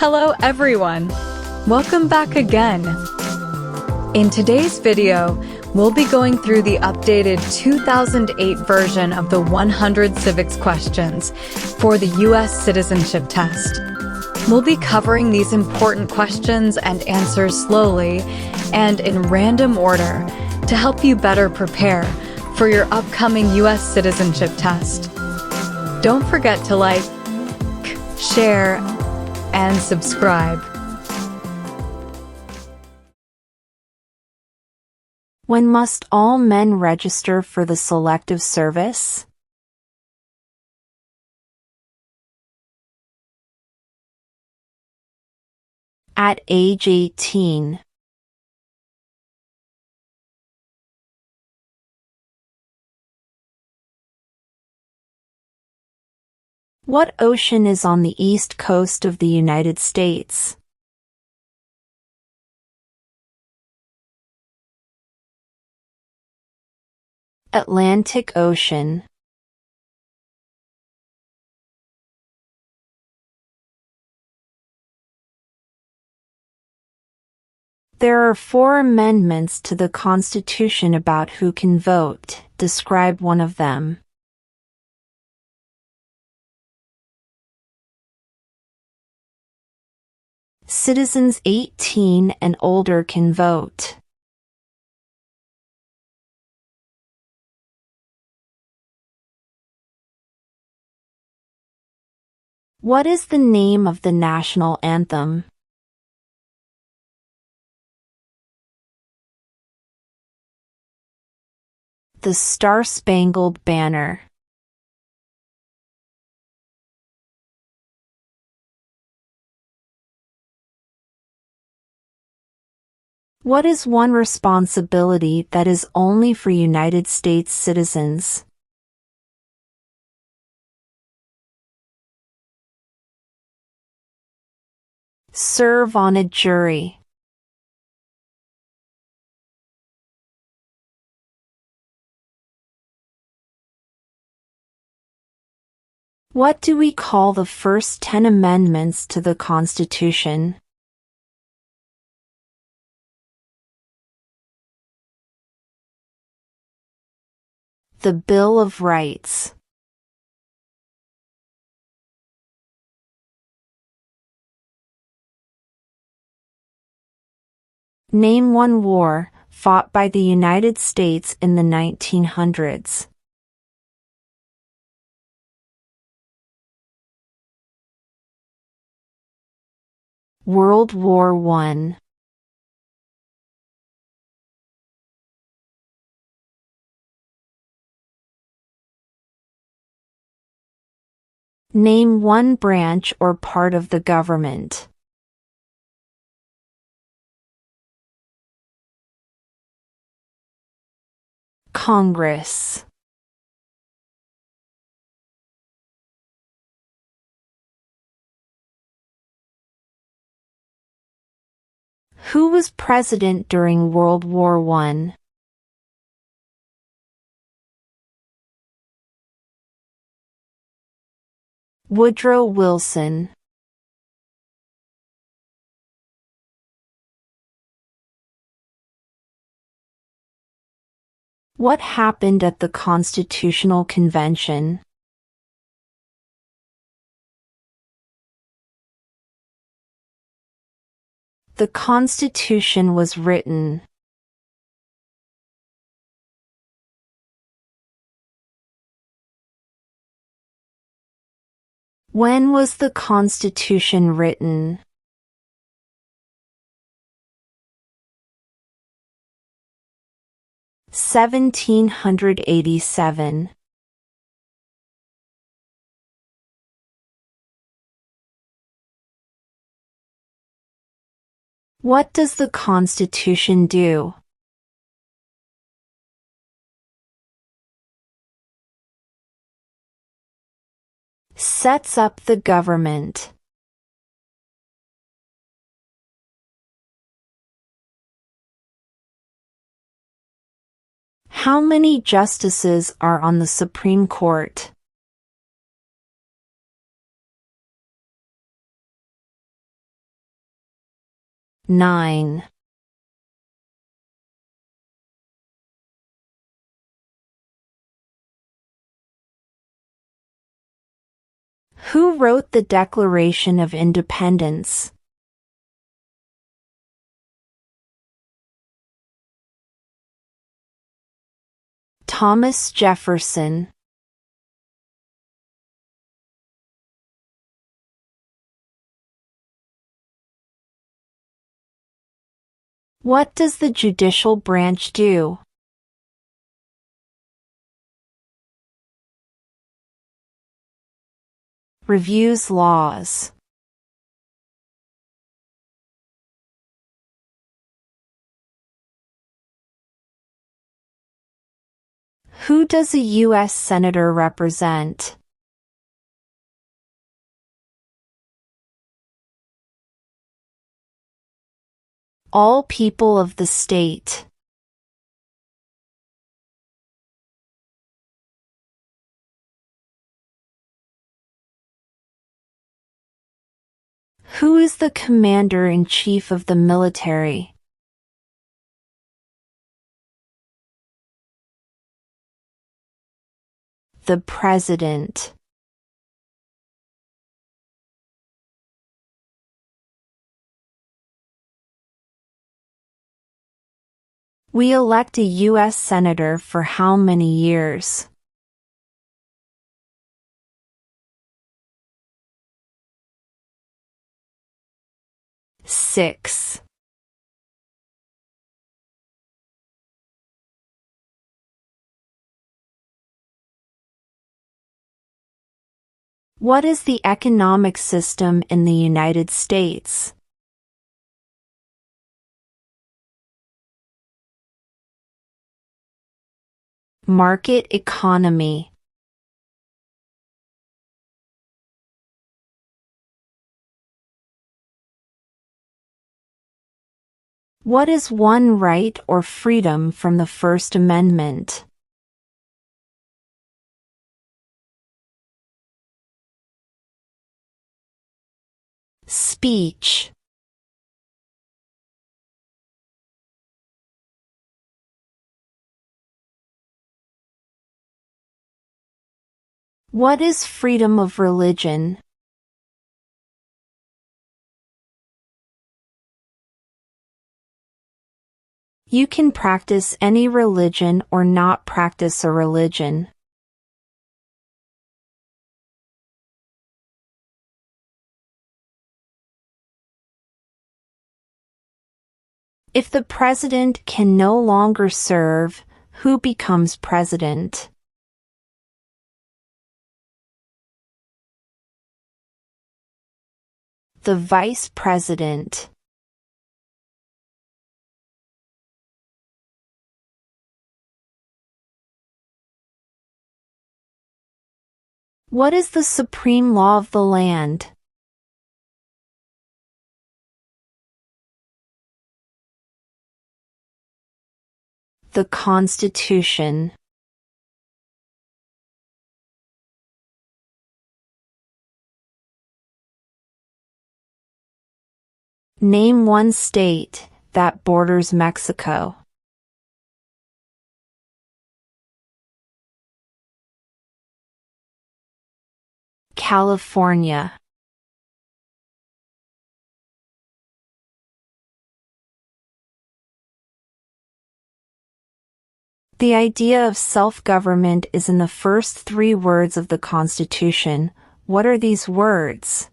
Hello everyone! Welcome back again! In today's video, we'll be going through the updated 2008 version of the 100 civics questions for the U.S. citizenship test. We'll be covering these important questions and answers slowly and in random order to help you better prepare for your upcoming U.S. citizenship test. Don't forget to like, share, and subscribe. When must all men register for the Selective Service? At age 18. What ocean is on the east coast of the United States? Atlantic Ocean. There are 4 amendments to the Constitution about who can vote. Describe one of them. Citizens 18 and older can vote. What is the name of the national anthem? The Star-Spangled Banner. What is one responsibility that is only for United States citizens? Serve on a jury. What do we call the first 10 amendments to the Constitution? The Bill of Rights. Name one war fought by the United States in the 1900s. World War I. Name one branch or part of the government. Congress. Who was president during World War I? Woodrow Wilson. What happened at the Constitutional Convention? The Constitution was written. When was the Constitution written? (1787). What does the Constitution do? Sets up the government. How many justices are on the Supreme Court? 9. Who wrote the Declaration of Independence? Thomas Jefferson. What does the judicial branch do? Reviews laws. Who does a U.S. Senator represent? All people of the state. Who is the commander-in-chief of the military? The president. We elect a U.S. Senator for how many years? 6. What is the economic system in the United States? Market economy. What is one right or freedom from the First Amendment? Speech. What is freedom of religion? You can practice any religion or not practice a religion. If the president can no longer serve, who becomes president? The vice president. What is the supreme law of the land? The Constitution. Name one state that borders Mexico. California. The idea of self-government is in the first 3 words of the Constitution. What are these words?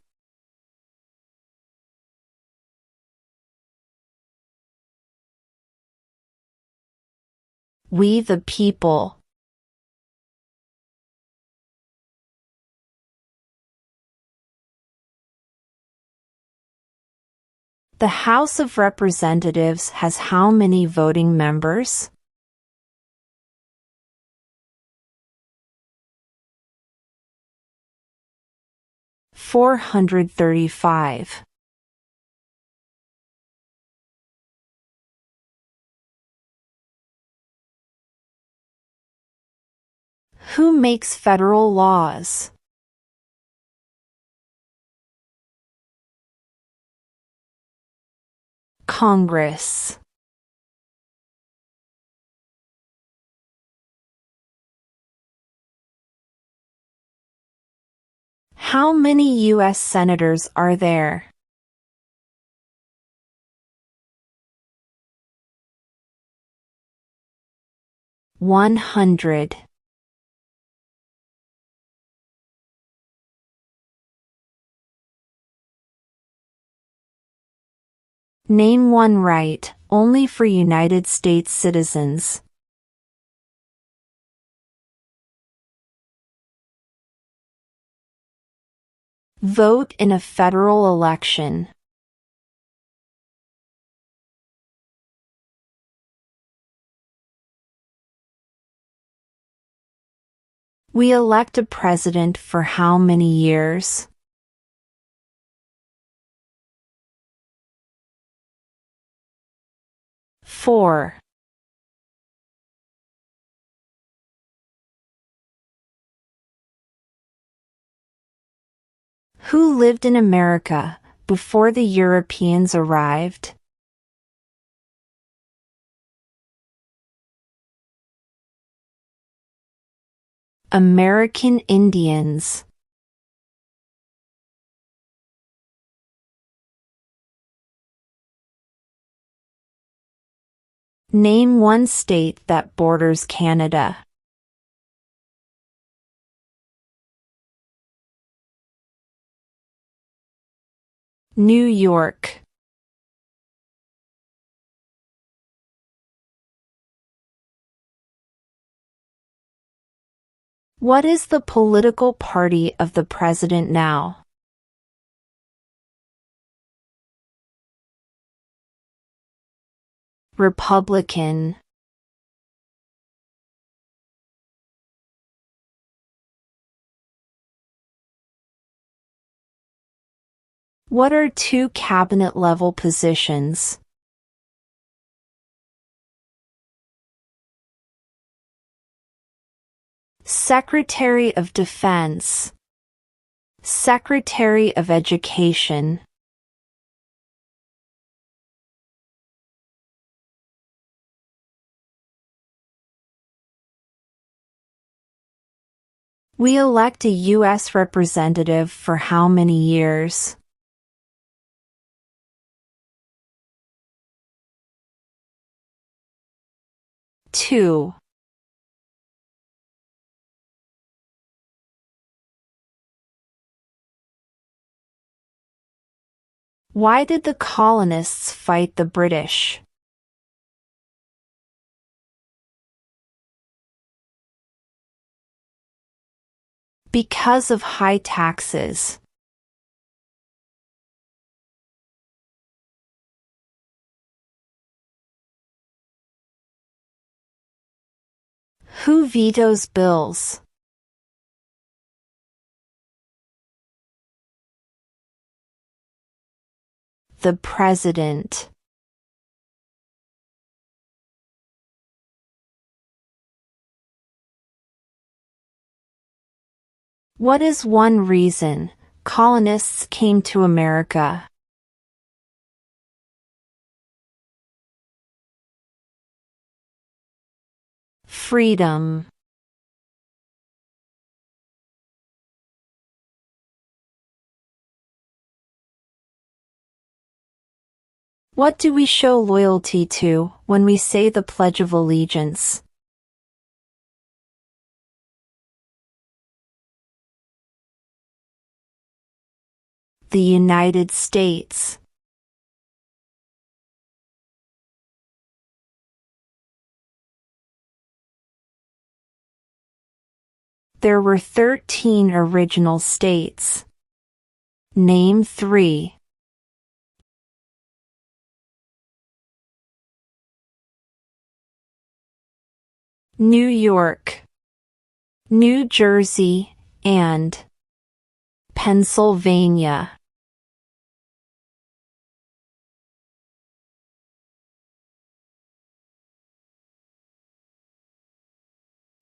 We the people. The House of Representatives has how many voting members? 435. Who makes federal laws? Congress. How many U.S. senators are there? 100. Name one right, only for United States citizens. Vote in a federal election. We elect a president for how many years? 4. Who lived in America before the Europeans arrived? American Indians. Name one state that borders Canada. New York. What is the political party of the president now? Republican. What are two cabinet-level positions? Secretary of Defense. Secretary of Education. We elect a U.S. representative for how many years? 2. Why did the colonists fight the British? Because of high taxes. Who vetoes bills? The President. What is one reason colonists came to America? Freedom. What do we show loyalty to when we say the Pledge of Allegiance? The United States. There were 13 original states. Name 3. New York, New Jersey, and Pennsylvania.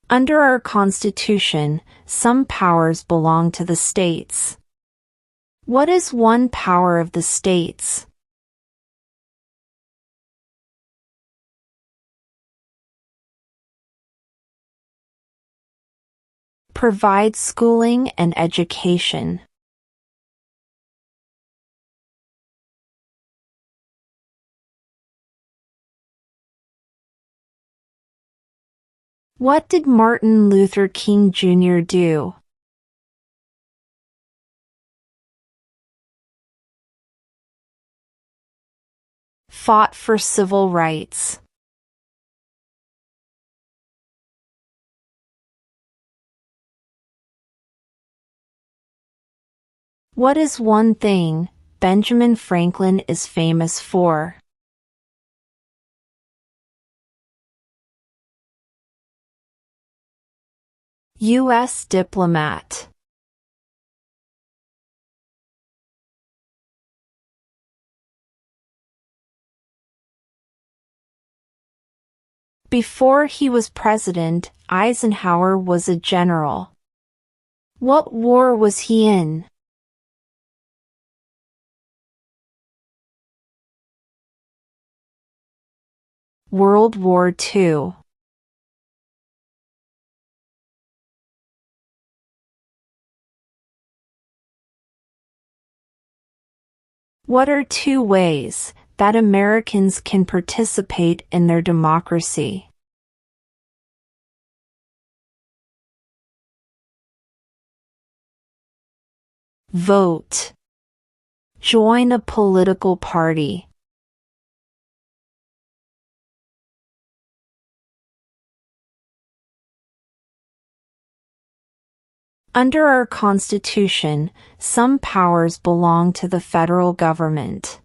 Under our Constitution, some powers belong to the states. What is one power of the states? Provide schooling and education. What did Martin Luther King Jr. do? Fought for civil rights. What is one thing Benjamin Franklin is famous for? U.S. diplomat. Before he was president, Eisenhower was a general. What war was he in? World War II. What are two ways that Americans can participate in their democracy? Vote. Join a political party. Under our Constitution, some powers belong to the federal government.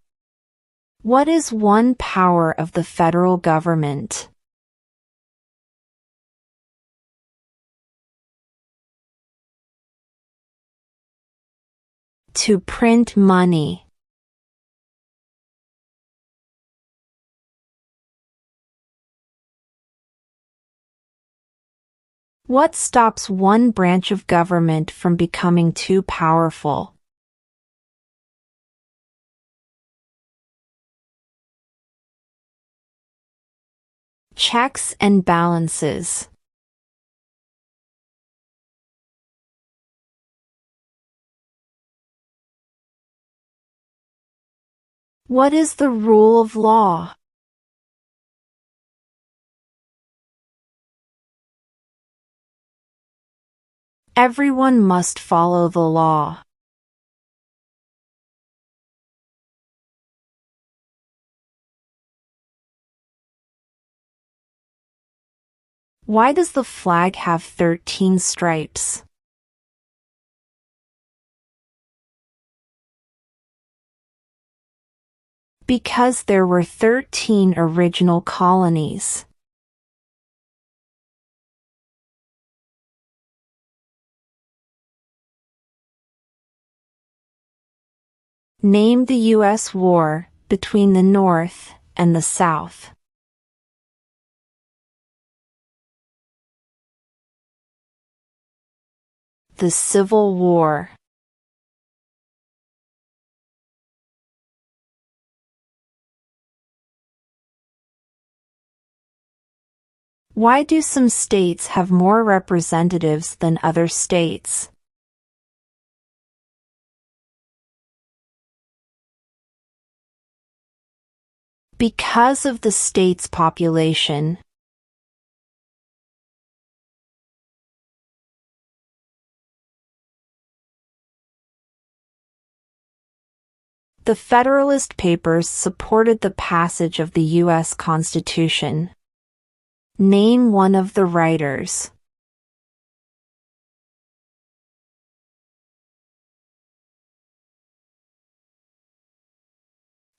What is one power of the federal government? To print money. What stops one branch of government from becoming too powerful? Checks and balances. What is the rule of law? Everyone must follow the law. Why does the flag have 13 stripes? Because there were 13 original colonies. Name the U.S. war between the North and the South. The Civil War. Why do some states have more representatives than other states? Because of the state's population. The Federalist Papers supported the passage of the U.S. Constitution. Name one of the writers.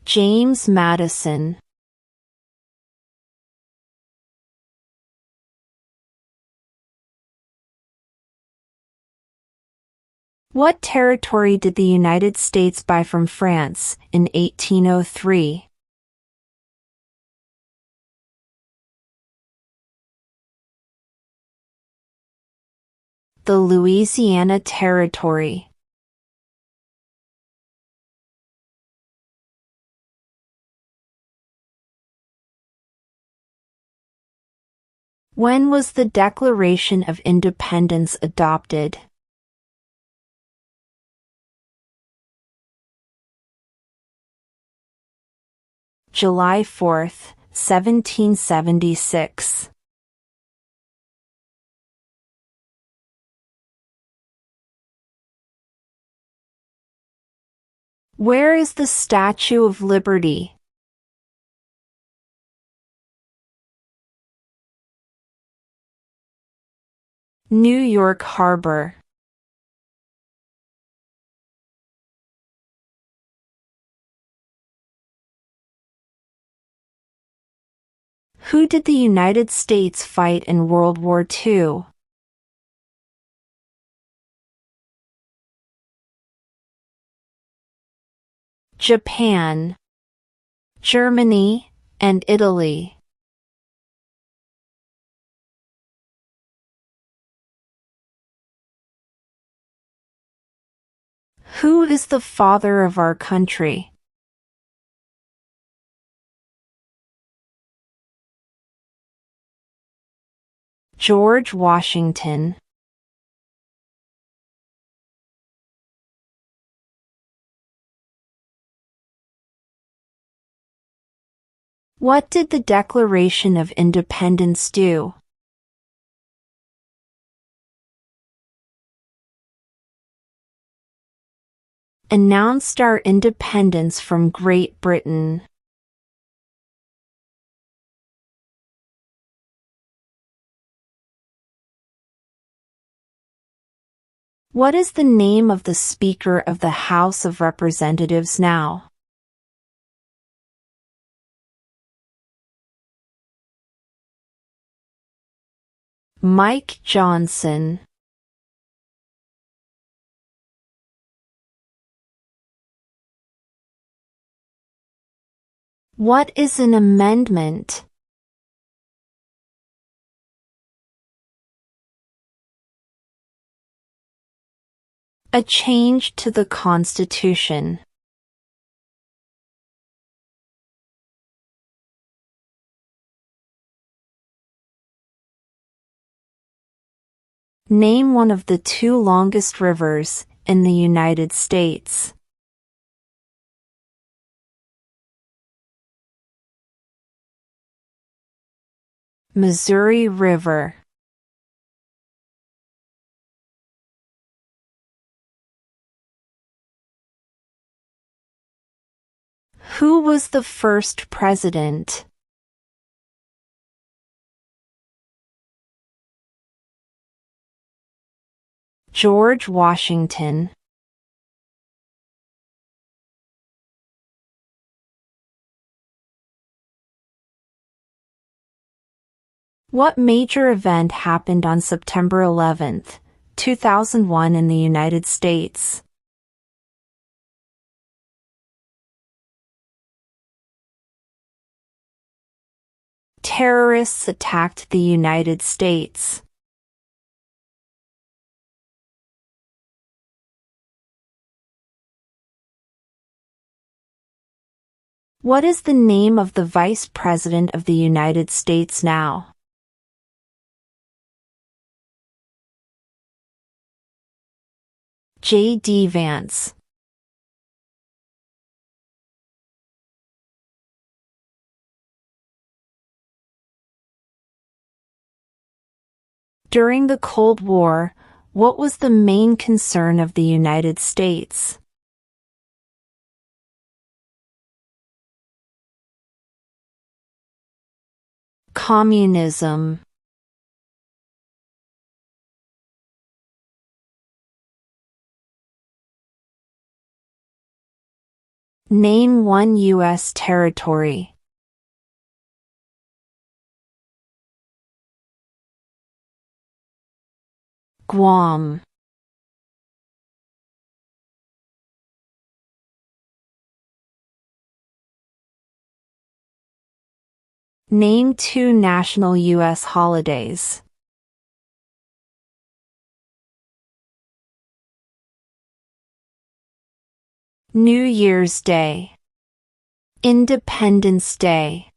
James Madison. What territory did the United States buy from France in 1803? The Louisiana Territory. When was the Declaration of Independence adopted? July 4th, 1776. Where is the Statue of Liberty? New York Harbor. Who did the United States fight in World War II? Japan, Germany, and Italy. Who is the father of our country? George Washington. What did the Declaration of Independence do? Announced our independence from Great Britain. What is the name of the Speaker of the House of Representatives now? Mike Johnson. What is an amendment? A change to the Constitution. Name one of the two longest rivers in the United States. Missouri River. Who was the first president? George Washington. What major event happened on September 11, 2001 in the United States? Terrorists attacked the United States. What is the name of the Vice President of the United States now? J.D. Vance. During the Cold War, what was the main concern of the United States? Communism. Name one U.S. territory. Guam. Name two national U.S. holidays. New Year's Day. Independence Day.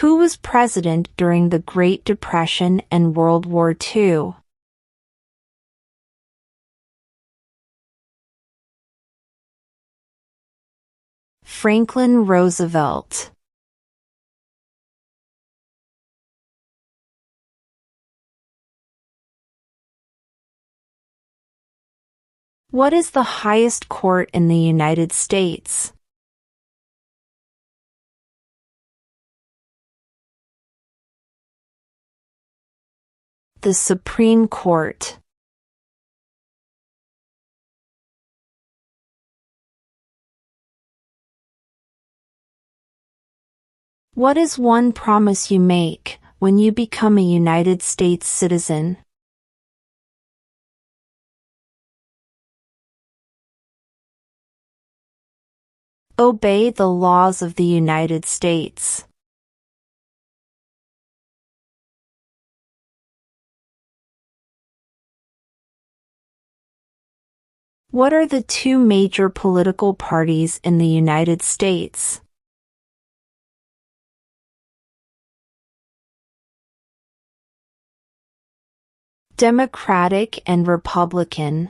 Who was president during the Great Depression and World War II? Franklin Roosevelt. What is the highest court in the United States? The Supreme Court. What is one promise you make when you become a United States citizen? Obey the laws of the United States. What are the two major political parties in the United States? Democratic and Republican.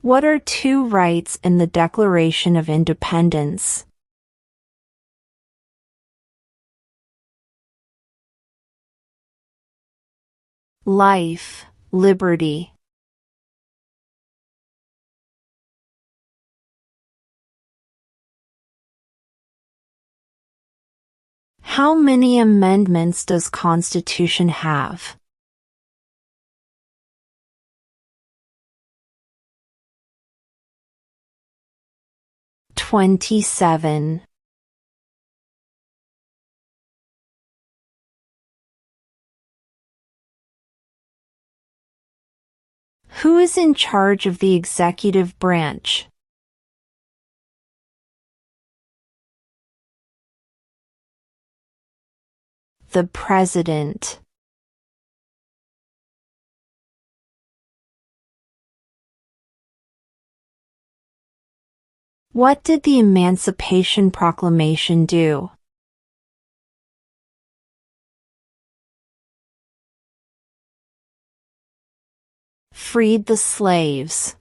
What are two rights in the Declaration of Independence? Life, liberty. How many amendments does Constitution have? "27". Who is in charge of the executive branch? The President. What did the Emancipation Proclamation do? Freed the slaves.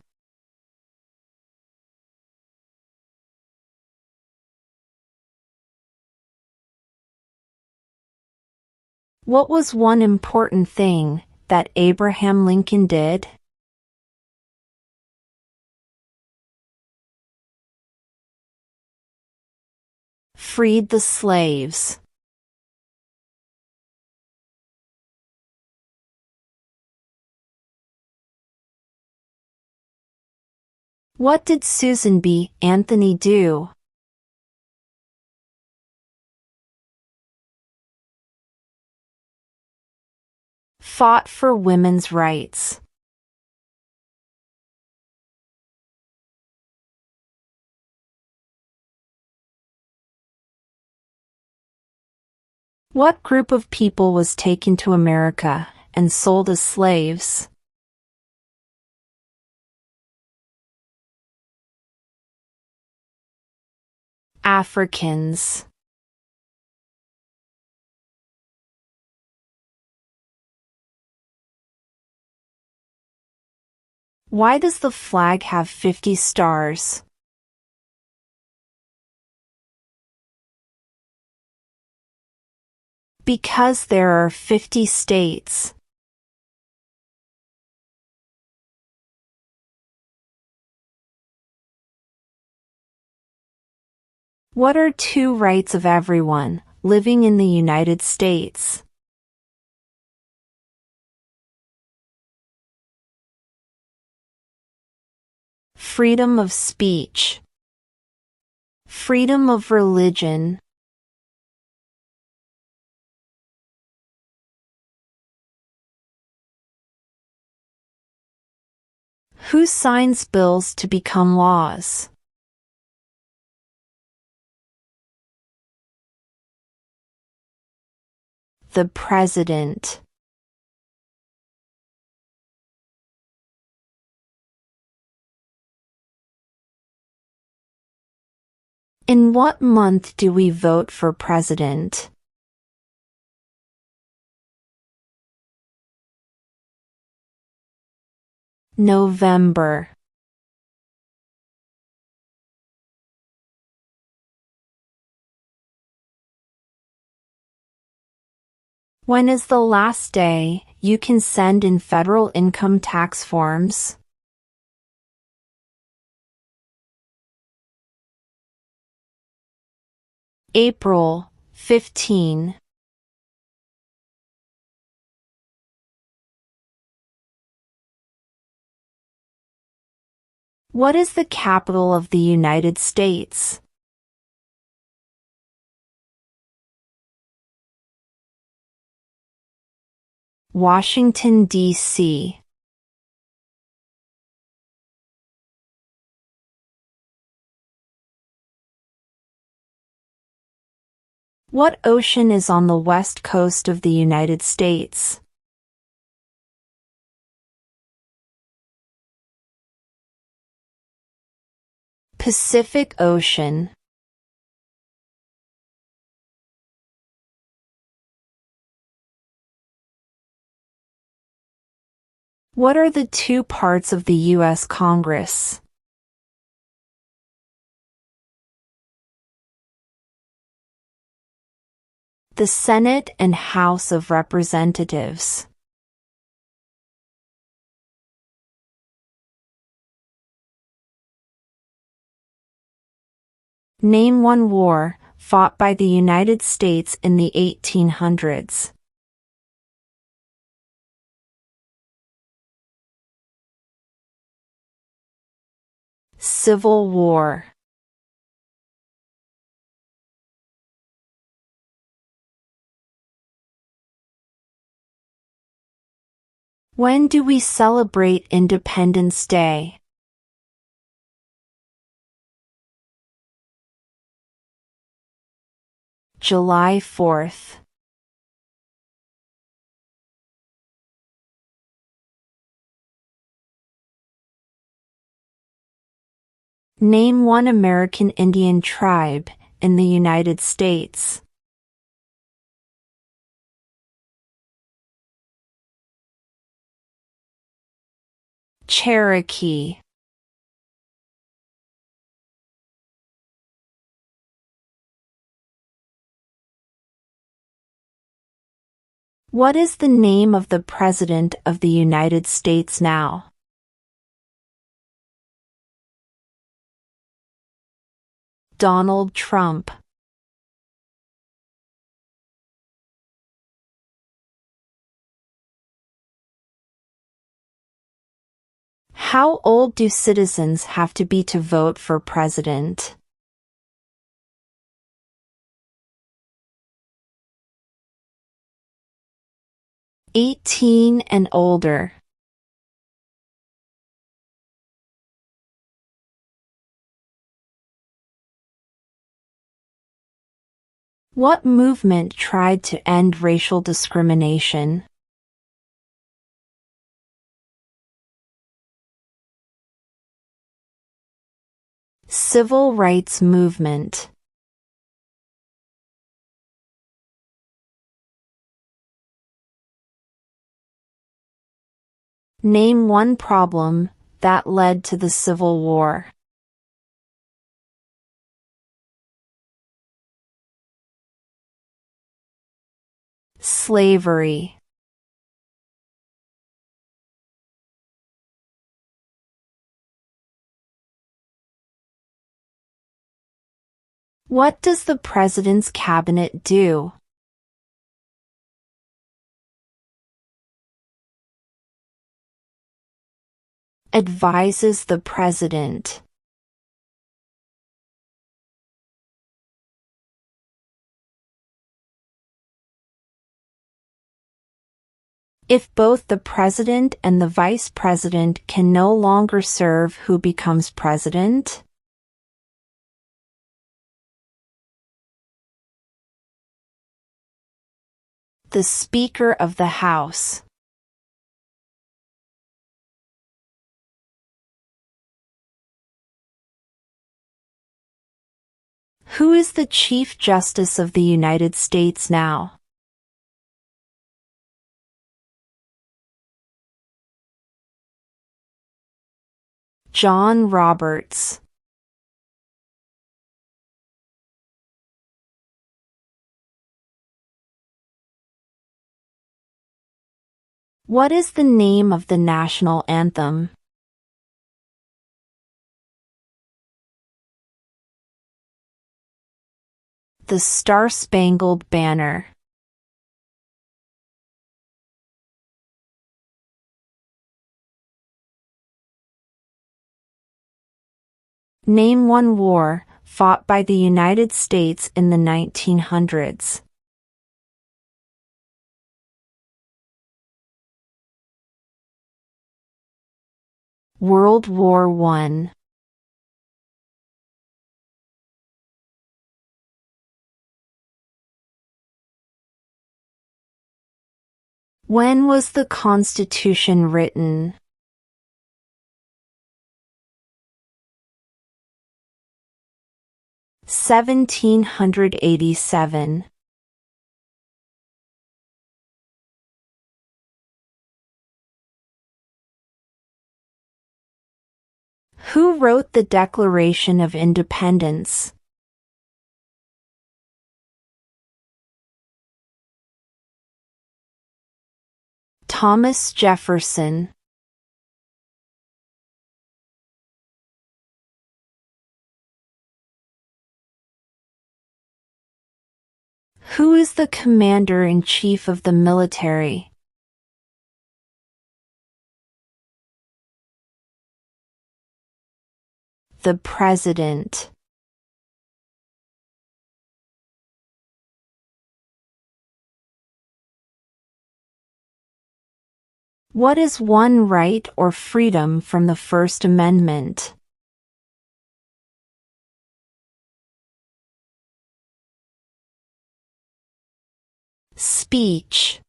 What was one important thing that Abraham Lincoln did? Freed the slaves. What did Susan B. Anthony do? Fought for women's rights. What group of people was taken to America and sold as slaves? Africans. Why does the flag have 50 stars? Because there are 50 states. What are two rights of everyone living in the United States? Freedom of speech. Freedom of religion. Who signs bills to become laws? The President. In what month do we vote for president? November. When is the last day you can send in federal income tax forms? April 15. What is the capital of the United States? Washington, D.C. What ocean is on the west coast of the United States? Pacific Ocean. What are the two parts of the U.S. Congress? The Senate and House of Representatives. Name one war fought by the United States in the 1800s. Civil War. When do we celebrate Independence Day? July 4th. Name one American Indian tribe in the United States. Cherokee. What is the name of the President of the United States now? Donald Trump. How old do citizens have to be to vote for president? 18 and older. What movement tried to end racial discrimination? Civil rights movement. Name one problem that led to the Civil War. Slavery. What does the President's Cabinet do? Advises the President. If both the President and the Vice President can no longer serve, who becomes President? The Speaker of the House. Who is the Chief Justice of the United States now? John Roberts. What is the name of the national anthem? The Star-Spangled Banner. Name one war fought by the United States in the 1900s. World War I. When was the Constitution written? (1787). Who wrote the Declaration of Independence? Thomas Jefferson. Who is the Commander-in-Chief of the military? The President. What is one right or freedom from the First Amendment? Speech.